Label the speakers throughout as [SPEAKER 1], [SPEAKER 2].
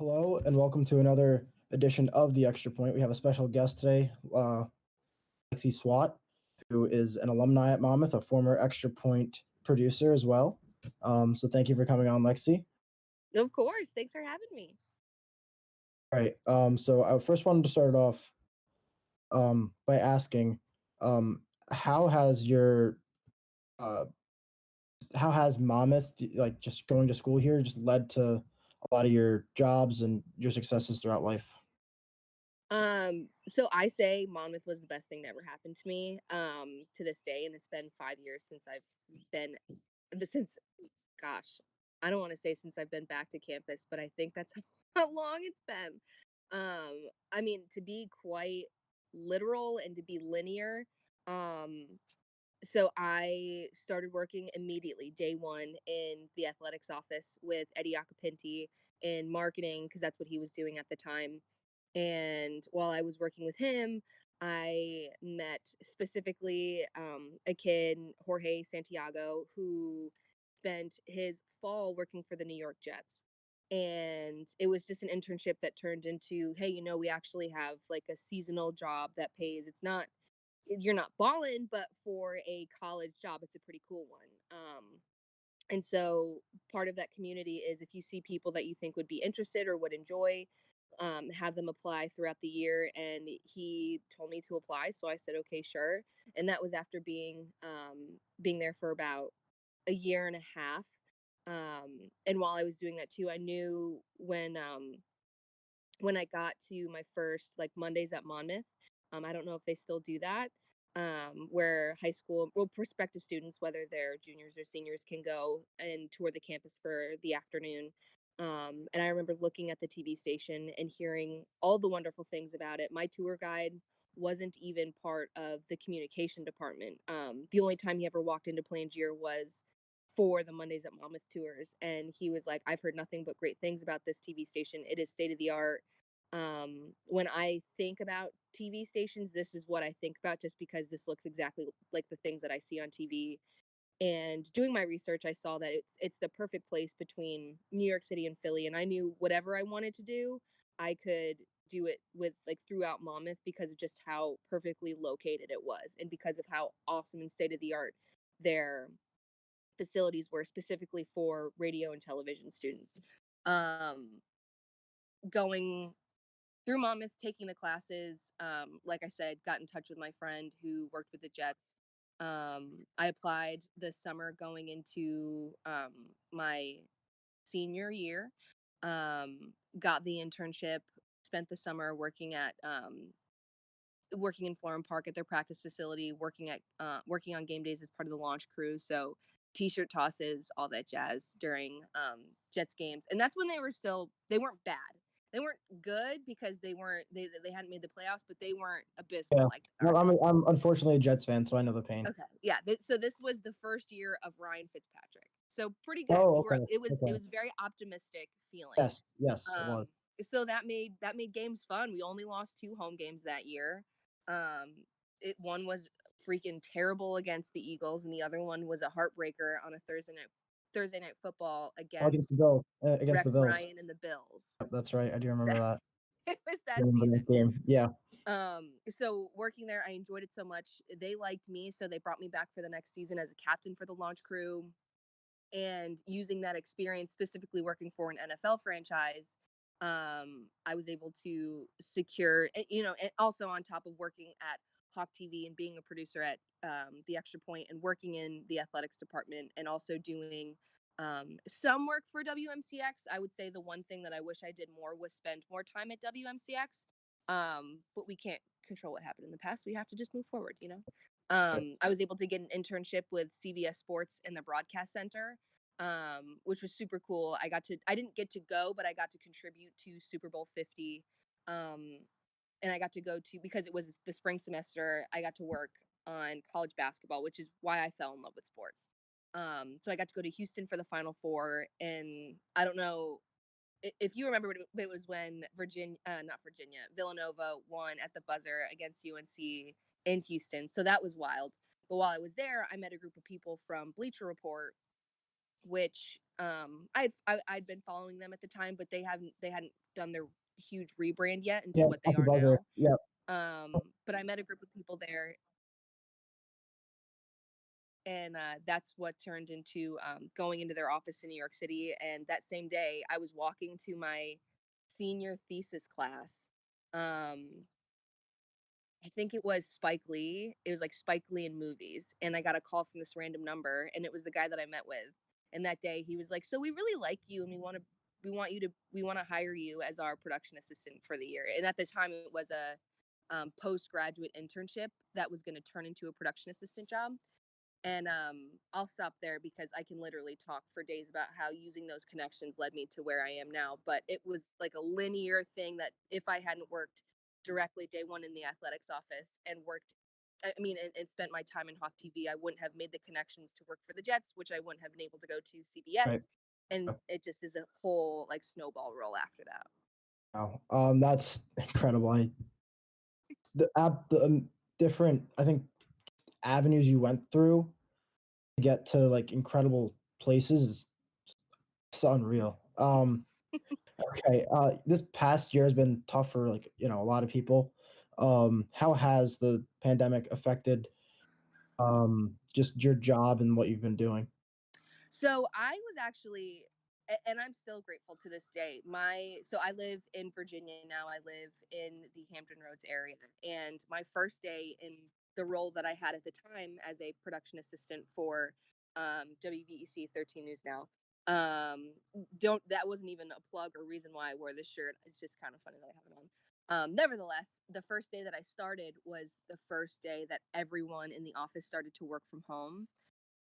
[SPEAKER 1] Hello and welcome to another edition of the Extra Point. We have a special guest today, Lexi Swatt, who is an alumni at Monmouth, a former Extra Point producer as well. So thank you for coming on, Lexi.
[SPEAKER 2] Of course. Thanks for having me.
[SPEAKER 1] All right. So I first wanted to start off by asking, how has your uh, how has Monmouth, like just going to school here, just led to a lot of your jobs and your successes throughout life?
[SPEAKER 2] So I say Monmouth was the best thing that ever happened to me, to this day, and it's been 5 years since I've been since gosh, I don't want to say since I've been back to campus, but I think that's how long it's been. I mean, to be quite literal and to be linear, um, so I started working immediately, day one, in the athletics office with Eddie Acapinti in marketing because that's what he was doing at the time. And while I was working with him, I met specifically a kid, Jorge Santiago, who spent his fall working for the New York Jets. And it was just an internship that turned into, hey, we actually have like a seasonal job that pays. It's not, you're not balling, but for a college job, it's a pretty cool one. And so part of that community is if you see people that you think would be interested or would enjoy, have them apply throughout the year. And he told me to apply, so I said, okay, sure. And that was after being there for about a year and a half. And while I was doing that too, I knew when I got to my first like Mondays at Monmouth. I don't know if they still do that, where prospective students, whether they're juniors or seniors, can go and tour the campus for the afternoon. And I remember looking at the TV station and hearing all the wonderful things about it. My tour guide wasn't even part of the communication department. The only time he ever walked into Plangier was for the Mondays at Monmouth tours. And he was like, I've heard nothing but great things about this TV station. It is state of the art. When I think about TV stations, this is what I think about just because this looks exactly like the things that I see on TV. And doing my research, I saw that it's the perfect place between New York City and Philly. And I knew whatever I wanted to do, I could do it with like throughout Monmouth because of just how perfectly located it was and because of how awesome and state of the art their facilities were specifically for radio and television students. Um, Going through Monmouth, taking the classes, like I said, got in touch with my friend who worked with the Jets. I applied this summer going into my senior year, got the internship, spent the summer working in Florham Park at their practice facility, working on game days as part of the launch crew. So t-shirt tosses, all that jazz during Jets games. And that's when they weren't bad. They weren't good because they hadn't made the playoffs, but they weren't abysmal
[SPEAKER 1] Yeah.
[SPEAKER 2] like they
[SPEAKER 1] No,
[SPEAKER 2] are now.
[SPEAKER 1] I'm unfortunately a Jets fan, so I know the pain.
[SPEAKER 2] Okay, yeah. So this was the first year of Ryan Fitzpatrick. So pretty good.
[SPEAKER 1] Oh,
[SPEAKER 2] We were
[SPEAKER 1] okay.
[SPEAKER 2] it
[SPEAKER 1] Okay.
[SPEAKER 2] was a very optimistic feeling.
[SPEAKER 1] Yes, yes, it
[SPEAKER 2] Um,
[SPEAKER 1] was.
[SPEAKER 2] so that made games fun. We only lost two home games that year. Um, one was freaking terrible against the Eagles, and the other one was a heartbreaker on a Thursday night football
[SPEAKER 1] I'll get
[SPEAKER 2] against
[SPEAKER 1] to go against the
[SPEAKER 2] Rex
[SPEAKER 1] Bills.
[SPEAKER 2] Ryan and the Bills.
[SPEAKER 1] Yep, that's right. I do remember
[SPEAKER 2] That
[SPEAKER 1] that.
[SPEAKER 2] it was
[SPEAKER 1] I
[SPEAKER 2] that
[SPEAKER 1] remember
[SPEAKER 2] season.
[SPEAKER 1] that game. Yeah.
[SPEAKER 2] So working there, I enjoyed it so much. They liked me, so they brought me back for the next season as a captain for the launch crew. And using that experience, specifically working for an NFL franchise, I was able to secure, and also on top of working at Hawk TV and being a producer at the Extra Point and working in the athletics department and also doing some work for WMCX. I would say the one thing that I wish I did more was spend more time at WMCX. But we can't control what happened in the past. We have to just move forward.
[SPEAKER 1] Right.
[SPEAKER 2] I was able to get an internship with CBS Sports in the broadcast center, which was super cool. I didn't get to go, but I got to contribute to Super Bowl 50. Um, and I got to go to, because it was the spring semester, I got to work on college basketball, which is why I fell in love with sports. So I got to go to Houston for the Final Four, and I don't know if you remember, but it was when not Virginia, Villanova won at the buzzer against UNC in Houston. So that was wild. But while I was there, I met a group of people from Bleacher Report which I'd been following them at the time, but they hadn't done their huge rebrand yet into
[SPEAKER 1] Yeah,
[SPEAKER 2] what they
[SPEAKER 1] Happy
[SPEAKER 2] are
[SPEAKER 1] Buzzer.
[SPEAKER 2] now.
[SPEAKER 1] Yeah.
[SPEAKER 2] But I met a group of people there, and that's what turned into going into their office in New York City. And that same day, I was walking to my senior thesis class. Um, I think it was Spike Lee. It was like Spike Lee in movies, and I got a call from this random number, and it was the guy that I met with. And that day, he was like, "So we really like you, and we want to hire you as our production assistant for the year." And at the time, it was a postgraduate internship that was going to turn into a production assistant job. And I'll stop there because I can literally talk for days about how using those connections led me to where I am now. But it was like a linear thing that if I hadn't worked directly day one in the athletics office and worked, I mean, and spent my time in Hawk TV, I wouldn't have made the connections to work for the Jets, which I wouldn't have been able to go to
[SPEAKER 1] Right.
[SPEAKER 2] CBS. And it just is a whole like snowball roll after that.
[SPEAKER 1] Wow. That's incredible. The different, I think, avenues you went through to get to like incredible places is it's unreal. Okay. This past year has been tough for like, a lot of people. How has the pandemic affected just your job and what you've been doing?
[SPEAKER 2] So I was actually, and I'm still grateful to this day. So I live in Virginia now. I live in the Hampton Roads area, and my first day in the role that I had at the time as a production assistant for WVEC 13 News Now. Don't That wasn't even a plug or reason why I wore this shirt. It's just kind of funny that I have it on. Nevertheless, the first day that I started was the first day that everyone in the office started to work from home.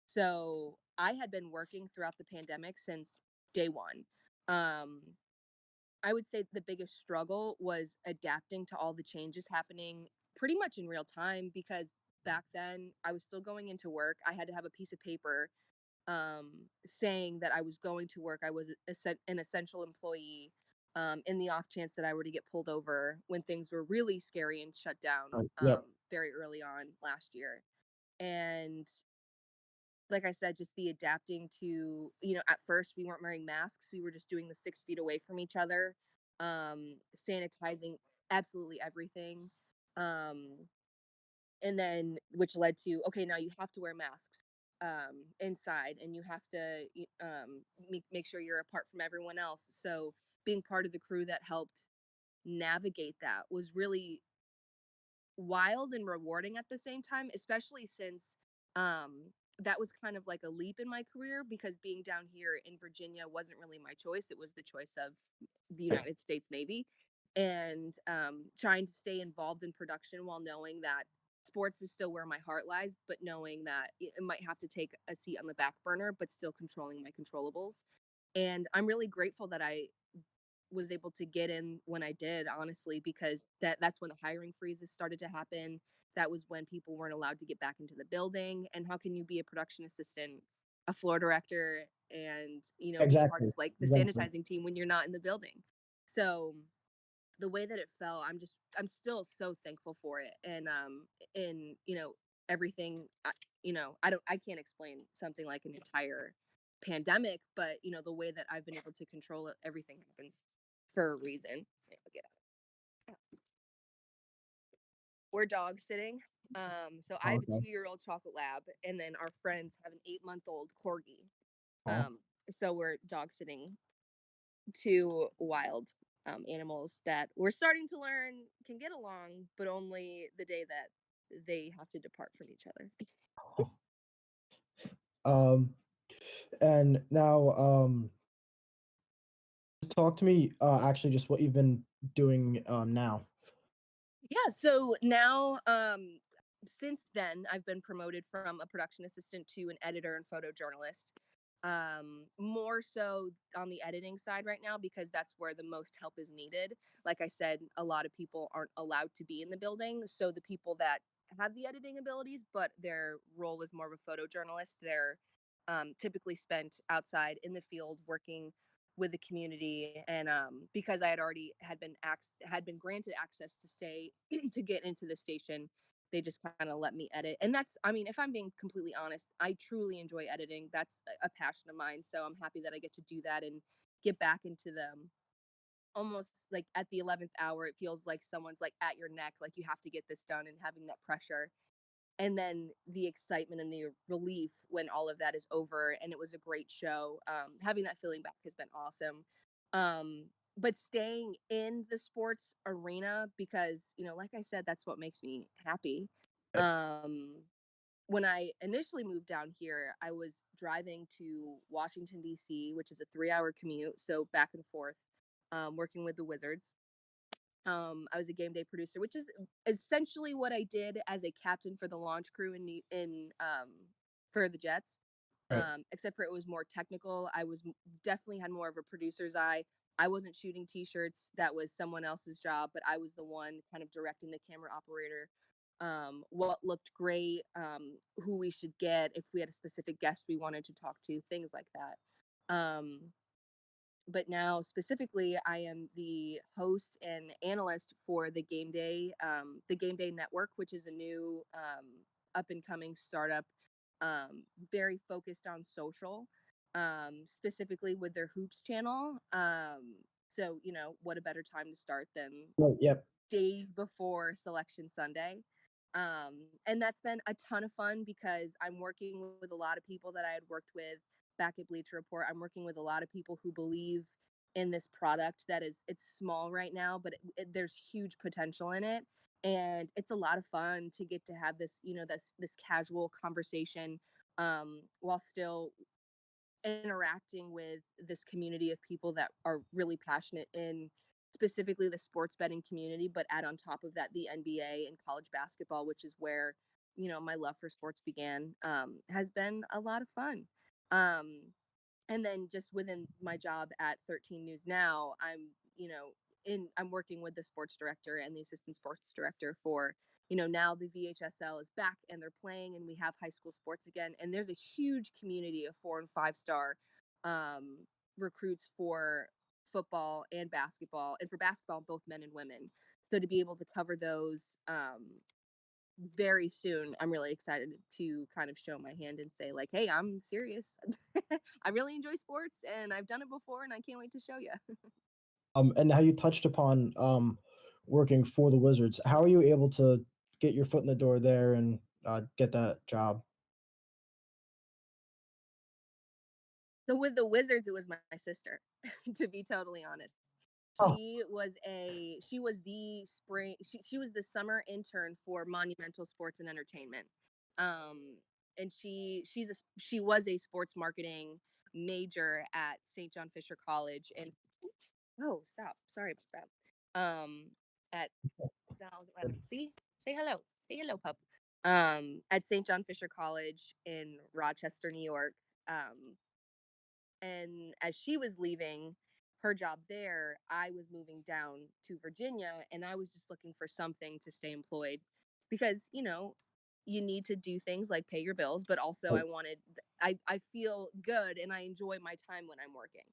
[SPEAKER 2] So I had been working throughout the pandemic since day one. Um, I would say the biggest struggle was adapting to all the changes happening pretty much in real time because back then I was still going into work. I had to have a piece of paper saying that I was going to work. I was an essential employee. In the off chance that I were to get pulled over when things were really scary and shut down
[SPEAKER 1] Yep.
[SPEAKER 2] very early on last year. And like I said, just the adapting to, at first we weren't wearing masks. We were just doing the 6 feet away from each other, sanitizing absolutely everything. Um, and then, which led to, okay, now you have to wear masks inside and you have to make sure you're apart from everyone else. So being part of the crew that helped navigate that was really wild and rewarding at the same time, especially since that was kind of like a leap in my career because being down here in Virginia wasn't really my choice. It was the choice of the United States Navy. And trying to stay involved in production while knowing that sports is still where my heart lies, but knowing that it might have to take a seat on the back burner, but still controlling my controllables. And I'm really grateful that I was able to get in when I did, honestly, because that's when the hiring freezes started to happen. That was when people weren't allowed to get back into the building. And how can you be a production assistant, a floor director, and be part of
[SPEAKER 1] Exactly.
[SPEAKER 2] like the
[SPEAKER 1] Exactly.
[SPEAKER 2] sanitizing team when you're not in the building? So the way that it fell, I'm still so thankful for it. And everything. I can't explain something like an entire pandemic, but the way that I've been able to control it, everything happens for a reason. Yeah. We're dog sitting. So I
[SPEAKER 1] Oh,
[SPEAKER 2] have a
[SPEAKER 1] okay.
[SPEAKER 2] 2-year-old chocolate lab, and then our friends have an 8-month-old corgi.
[SPEAKER 1] Oh,
[SPEAKER 2] So we're dog sitting two wild animals that we're starting to learn can get along, but only the day that they have to depart from each other.
[SPEAKER 1] oh. Um, and now, talk to me, actually, just what you've been doing now.
[SPEAKER 2] Yeah, so now since then I've been promoted from a production assistant to an editor and photojournalist. More so on the editing side right now because that's where the most help is needed. Like I said, a lot of people aren't allowed to be in the building, so the people that have the editing abilities but their role is more of a photojournalist, they're typically spent outside in the field working with the community. And because I had already had been granted access to stay to get into the station, they just kind of let me edit. And that's, I mean, if I'm being completely honest, I truly enjoy editing. That's a passion of mine. So I'm happy that I get to do that and get back into them. Almost like at the 11th hour, it feels like someone's like at your neck, like you have to get this done and having that pressure. And then the excitement and the relief when all of that is over and it was a great show. Having that feeling back has been awesome. Um, but staying in the sports arena because, like I said, that's what makes me happy.
[SPEAKER 1] Right.
[SPEAKER 2] Um, when I initially moved down here, I was driving to Washington, D.C., which is a 3 hour commute. So back and forth, working with the Wizards. I was a game day producer, which is essentially what I did as a captain for the launch crew in for the Jets.
[SPEAKER 1] Right.
[SPEAKER 2] Except for it was more technical. I was definitely had more of a producer's eye. I wasn't shooting t-shirts. That was someone else's job, but I was the one kind of directing the camera operator. What looked great, who we should get, if we had a specific guest we wanted to talk to, things like that. But now specifically I am the host and analyst for the Game Day Network, which is a new up and coming startup, very focused on social, specifically with their hoops channel. So what a better time to start than
[SPEAKER 1] Right. Yep.
[SPEAKER 2] days before Selection Sunday. And that's been a ton of fun because I'm working with a lot of people that I had worked with back at Bleacher Report. I'm working with a lot of people who believe in this product that it's small right now, but there's huge potential in it. And it's a lot of fun to get to have this casual conversation, while still interacting with this community of people that are really passionate in specifically the sports betting community, but add on top of that the NBA and college basketball, which is where my love for sports began. Has been a lot of fun. Um, and then just within my job at 13 News Now, I'm working with the sports director and the assistant sports director for, now the VHSL is back and they're playing and we have high school sports again. And there's a huge community of 4 and 5 star um, recruits for football and basketball, and for basketball, both men and women. So to be able to cover those very soon, I'm really excited to kind of show my hand and say, like, hey, I'm serious. I really enjoy sports and I've done it before and I can't wait to show you.
[SPEAKER 1] And how you touched upon working for the Wizards. How are you able to get your foot in the door there and get that job?
[SPEAKER 2] So with the Wizards, it was my sister, to be totally honest.
[SPEAKER 1] Oh,
[SPEAKER 2] She was the summer intern for Monumental Sports and Entertainment. And she was a sports marketing major at St. John Fisher College. And oh, stop. Sorry about that. At see, say hello. Say hello, pup. At St. John Fisher College in Rochester, New York. And as she was leaving her job there, I was moving down to Virginia and I was just looking for something to stay employed because, you need to do things like pay your bills, but also
[SPEAKER 1] right.
[SPEAKER 2] I feel good and I enjoy my time when I'm working.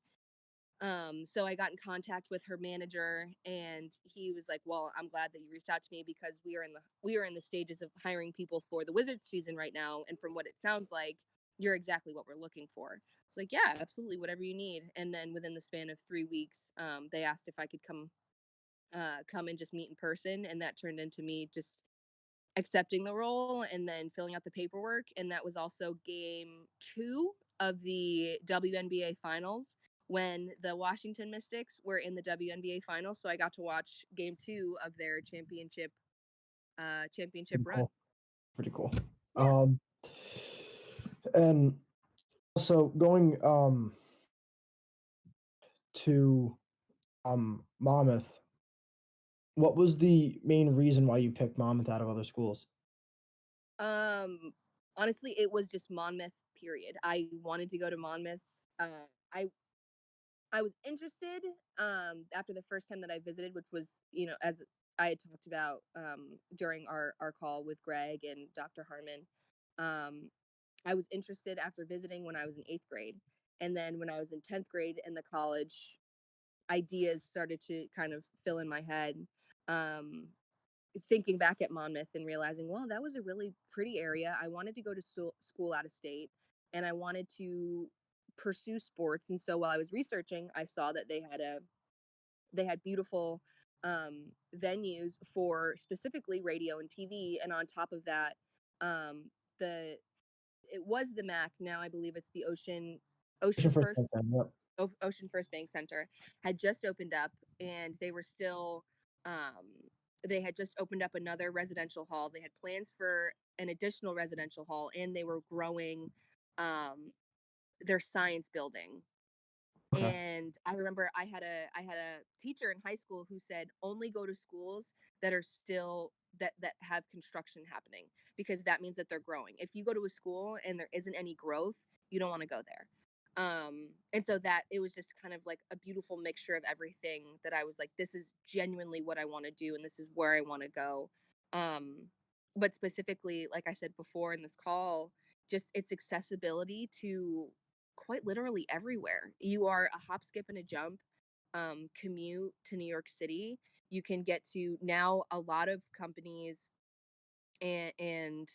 [SPEAKER 2] So I got in contact with her manager and he was like, well, I'm glad that you reached out to me because we are in the stages of hiring people for the Wizards season right now. And from what it sounds like, you're exactly what we're looking for. It's like, yeah, absolutely, whatever you need. And then within the span of 3 weeks, they asked if I could come and just meet in person. And that turned into me just accepting the role and then filling out the paperwork. And that was also game 2 of the WNBA finals when the Washington Mystics were in the WNBA finals. So I got to watch game 2 of their championship
[SPEAKER 1] Pretty
[SPEAKER 2] run.
[SPEAKER 1] cool. Pretty cool.
[SPEAKER 2] Yeah.
[SPEAKER 1] Um, and also going to Monmouth, what was the main reason why you picked Monmouth out of other schools?
[SPEAKER 2] Um Honestly, it was just Monmouth period. I wanted to go to Monmouth. I was interested after the first time that I visited, which was, as I had talked about during our call with Greg and Dr. Harmon. Um, I was interested after visiting when I was in 8th grade. And then when I was in 10th grade in the college, ideas started to kind of fill in my head. Um, thinking back at Monmouth and realizing, well, that was a really pretty area. I wanted to go to school out of state, and I wanted to pursue sports. And so while I was researching, I saw that they had beautiful venues for specifically radio and TV, and on top of that, the it was the MAC. Now I believe it's the
[SPEAKER 1] Question
[SPEAKER 2] Ocean
[SPEAKER 1] for
[SPEAKER 2] First
[SPEAKER 1] something, yep.
[SPEAKER 2] Ocean First Bank Center had just opened up, and they were still um, they had just opened up another residential hall. They had plans for an additional residential hall, and they were growing um, their science building.
[SPEAKER 1] Okay.
[SPEAKER 2] And I remember I had a teacher in high school who said only go to schools that are still that have construction happening, because that means that they're growing. If you go to a school and there isn't any growth, you don't want to go there. And so that it was just kind of like a beautiful mixture of everything that I was like, this is genuinely what I want to do and this is where I want to go. Um, but specifically, like I said before in this call, just its accessibility to quite literally everywhere. You are a hop, skip, and a jump commute to New York City. You can get to now a lot of companies and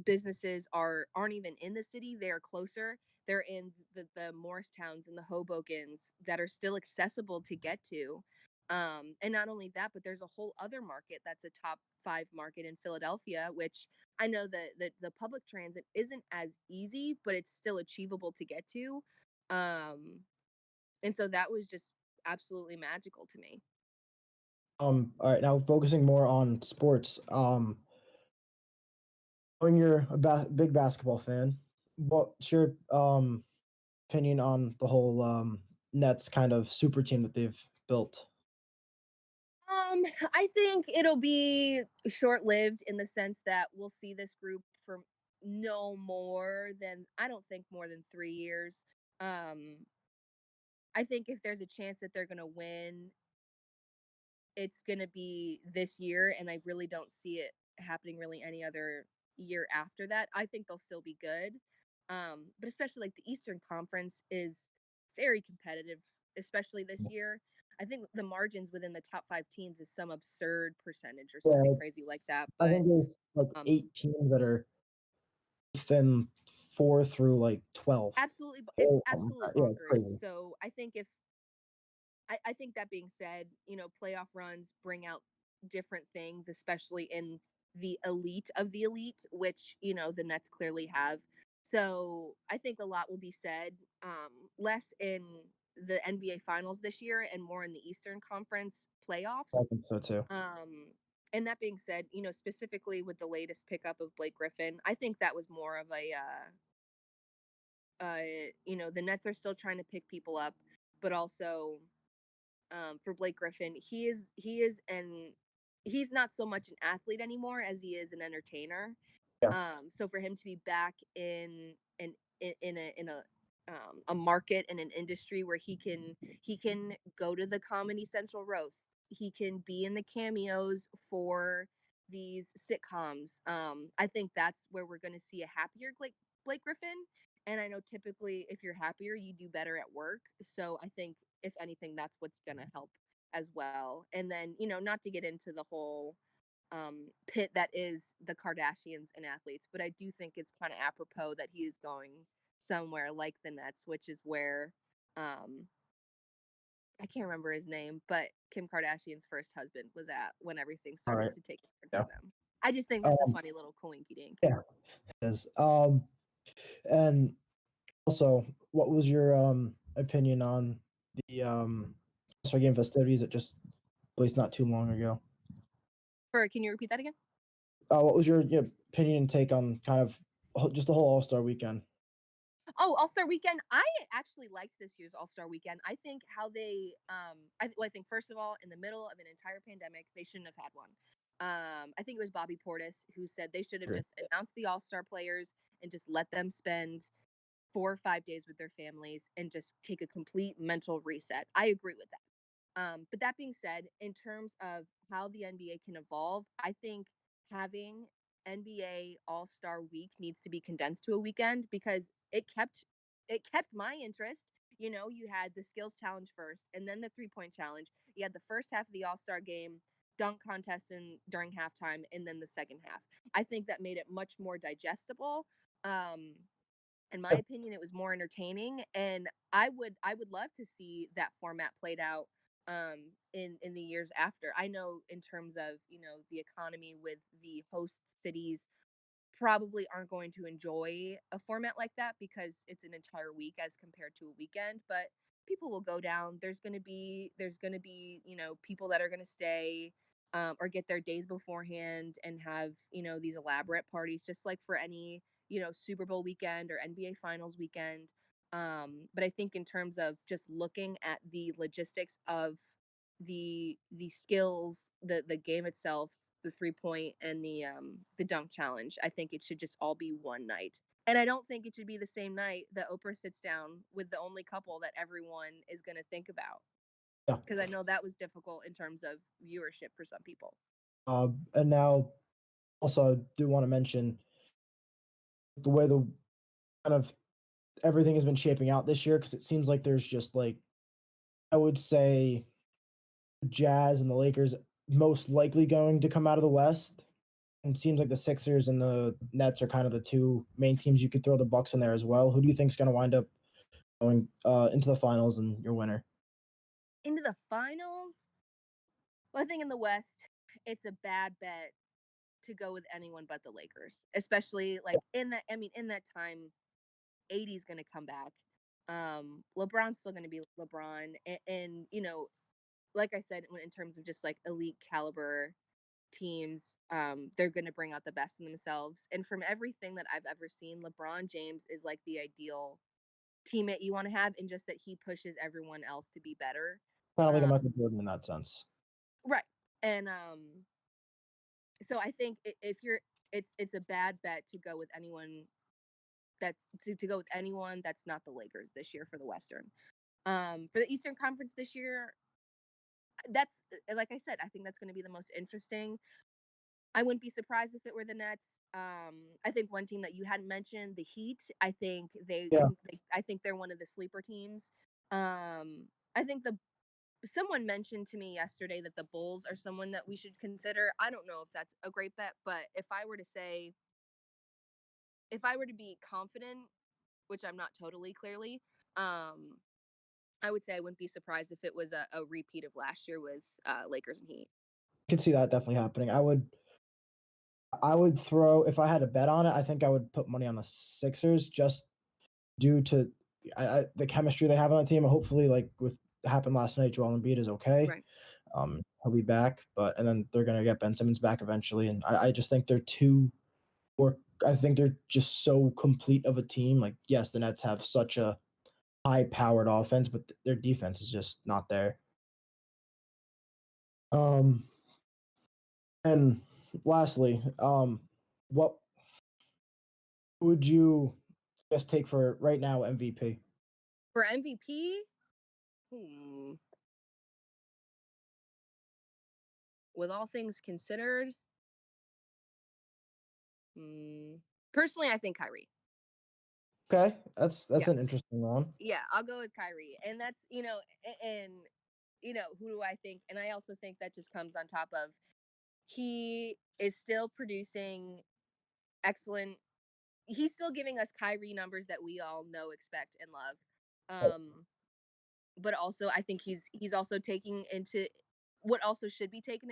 [SPEAKER 2] businesses aren't even in the city. They're closer. They're in the Morristowns and the Hobokens that are still accessible to get to. And not only that, but there's a whole other market that's a top five market in Philadelphia, which I know that the public transit isn't as easy, but it's still achievable to get to. Um, and so that was just absolutely magical to me.
[SPEAKER 1] All right, now focusing more on sports. Knowing you're a big basketball fan, what's your opinion on the whole Nets kind of super team that they've built?
[SPEAKER 2] Um, I think it'll be short-lived in the sense that we'll see this group for no more than I don't think more than 3 years. Um, I think if there's a chance that they're gonna win, it's gonna be this year, and I really don't see it happening really any other year after that. I think they'll still be good. But especially like the Eastern Conference is very competitive, especially this year. I think the margins within the top five teams is some absurd percentage or
[SPEAKER 1] Yeah,
[SPEAKER 2] something
[SPEAKER 1] it's,
[SPEAKER 2] crazy like that.
[SPEAKER 1] I
[SPEAKER 2] But
[SPEAKER 1] think there's like
[SPEAKER 2] um,
[SPEAKER 1] 8 teams that are within 4 through like 12.
[SPEAKER 2] it's
[SPEAKER 1] Or something
[SPEAKER 2] absolutely
[SPEAKER 1] like that. Yeah, it's
[SPEAKER 2] bonkers.
[SPEAKER 1] crazy.
[SPEAKER 2] So I think if I think that being said, you know, playoff runs bring out different things, especially in the elite of the elite, which, you know, the Nets clearly have. So I think a lot will be said, less in the NBA finals this year and more in the Eastern Conference
[SPEAKER 1] I
[SPEAKER 2] playoffs.
[SPEAKER 1] think so too.
[SPEAKER 2] Um, and that being said, you know, specifically with the latest pickup of Blake Griffin, I think that was more of you know, the Nets are still trying to pick people up, but also for Blake Griffin, he's not so much an athlete anymore as he is an entertainer.
[SPEAKER 1] Yeah,
[SPEAKER 2] So for him to be back in a market and an industry where he can go to the Comedy Central roasts, he can be in the cameos for these sitcoms. I think that's where we're going to see a happier Blake Griffin. And I know typically if you're happier, you do better at work. So I think if anything, that's what's going to help as well. And then, you know, not to get into the whole pit that is the Kardashians and athletes, but I do think it's kind of apropos that he is going somewhere like the Nets, which is where um, I can't remember his name, but Kim Kardashian's first husband was at when everything
[SPEAKER 1] all
[SPEAKER 2] started
[SPEAKER 1] right.
[SPEAKER 2] to take a turn
[SPEAKER 1] Yeah.
[SPEAKER 2] for them. I just think that's a
[SPEAKER 1] Um,
[SPEAKER 2] funny little coinky dink.
[SPEAKER 1] yeah, it is. And also, what was your opinion on the All-Star game festivities that just placed not too long ago?
[SPEAKER 2] For can you repeat that again?
[SPEAKER 1] What was your opinion and take on kind of just the whole All-Star weekend?
[SPEAKER 2] Oh, All Star Weekend. I actually liked this year's All Star Weekend. I think how they, well, I think first of all, in the middle of an entire pandemic, they shouldn't have had one. I think it was Bobby Portis who said they should have
[SPEAKER 1] Agree.
[SPEAKER 2] just announced the All Star players and just let them spend 4 or 5 days with their families and just take a complete mental reset. I agree with that. But that being said, in terms of how the NBA can evolve, I think having NBA All Star Week needs to be condensed to a weekend because it kept my interest. You know, you had the skills challenge first, and then the 3-point challenge. You had the first half of the All Star game dunk contest during halftime and then the second half. I think that made it much more digestible. Um, in my
[SPEAKER 1] Yeah,
[SPEAKER 2] opinion, it was more entertaining, and I would love to see that format played out in the years after. I know in terms of the economy with the host cities probably aren't going to enjoy a format like that because it's an entire week as compared to a weekend, but people will go down. There's going to be people that are going to stay or get their days beforehand and have these elaborate parties just like for any Super Bowl weekend or NBA finals weekend. But I think in terms of just looking at the logistics of the skills, the game itself, the 3 point and the dunk challenge, I think it should just all be one night. And I don't think it should be the same night that Oprah sits down with the only couple that everyone is going to think about,
[SPEAKER 1] yeah.
[SPEAKER 2] because I know that was difficult in terms of viewership for some people.
[SPEAKER 1] And now also I do want to mention the way the kind of everything has been shaping out this year because it seems like there's just like I would say the Jazz and the Lakers most likely going to come out of the West. And it seems like the Sixers and the Nets are kind of the two main teams. You could throw the Bucks in there as well. Who do you think is going to wind up going into the finals and your winner?
[SPEAKER 2] Into the finals? Well, I think in the West, it's a bad bet to go with anyone but the Lakers, especially like in that time, AD's going to come back. LeBron's still going to be LeBron, and like I said, in terms of just like elite caliber teams, they're going to bring out the best in themselves. And from everything that I've ever seen, LeBron James is like the ideal teammate you want to have, and just that he pushes everyone else to be better.
[SPEAKER 1] Kind of like a
[SPEAKER 2] Um,
[SPEAKER 1] Michael Jordan in that sense.
[SPEAKER 2] right. And so I think if you're, it's a bad bet to go with anyone that's to go with anyone that's not the Lakers this year for the Western. For the Eastern Conference this year, that's like I said, I think that's going to be the most interesting. I wouldn't be surprised if it were the Nets. I think one team that you hadn't mentioned, the Heat. I think
[SPEAKER 1] Yeah,
[SPEAKER 2] I think they're one of the sleeper teams. I think the someone mentioned to me yesterday that the Bulls are someone that we should consider. I don't know if that's a great bet, but if I were to be confident, which I'm not totally clearly, um, I would say I wouldn't be surprised if it was a repeat of last year with Lakers and Heat.
[SPEAKER 1] I could see that definitely happening. I would throw if I had a bet on it. I think I would put money on the Sixers just due to the chemistry they have on the team. Hopefully, like with happened last night, Joel Embiid is okay.
[SPEAKER 2] Right.
[SPEAKER 1] He'll be back, but and then they're gonna get Ben Simmons back eventually. And I just think they're too or I think they're just so complete of a team. Like, yes, the Nets have such a high powered offense, but their defense is just not there. Um, and lastly, what would you just take for right now MVP?
[SPEAKER 2] For MVP, hmm, with all things considered, hmm, personally, I think Kyrie.
[SPEAKER 1] Okay, that's
[SPEAKER 2] Yeah,
[SPEAKER 1] an interesting one.
[SPEAKER 2] yeah, I'll go with Kyrie, and that's and who do I think? And I also think that just comes on top of he is still producing excellent. He's still giving us Kyrie numbers that we all know, expect, and love. But also I think he's also taking into what also should be taken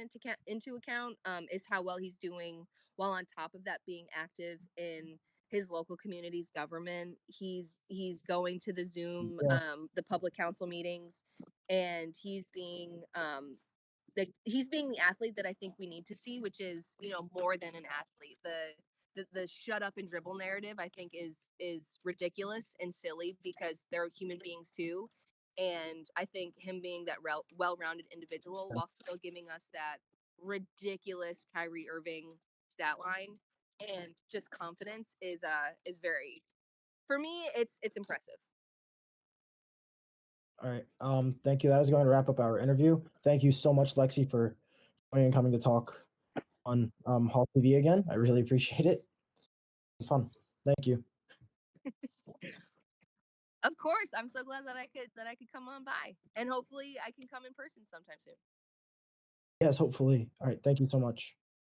[SPEAKER 2] into account is how well he's doing while on top of that being active in his local community's government. He's going to the Zoom
[SPEAKER 1] Yeah,
[SPEAKER 2] the public council meetings, and he's being the athlete that I think we need to see, which is more than an athlete. The shut up and dribble narrative I think is ridiculous and silly because they're human beings too, and I think him being that well-rounded individual while still giving us that ridiculous Kyrie Irving stat line and just confidence is very, for me, it's impressive.
[SPEAKER 1] all right. Thank you. That is going to wrap up our interview. Thank you so much, Lexi, for joining and coming to talk on Hall TV again. I really appreciate it. Fun. Thank you.
[SPEAKER 2] Of course, I'm so glad that I could come on by, and hopefully I can come in person sometime soon.
[SPEAKER 1] Yes, hopefully. All right. Thank you so much.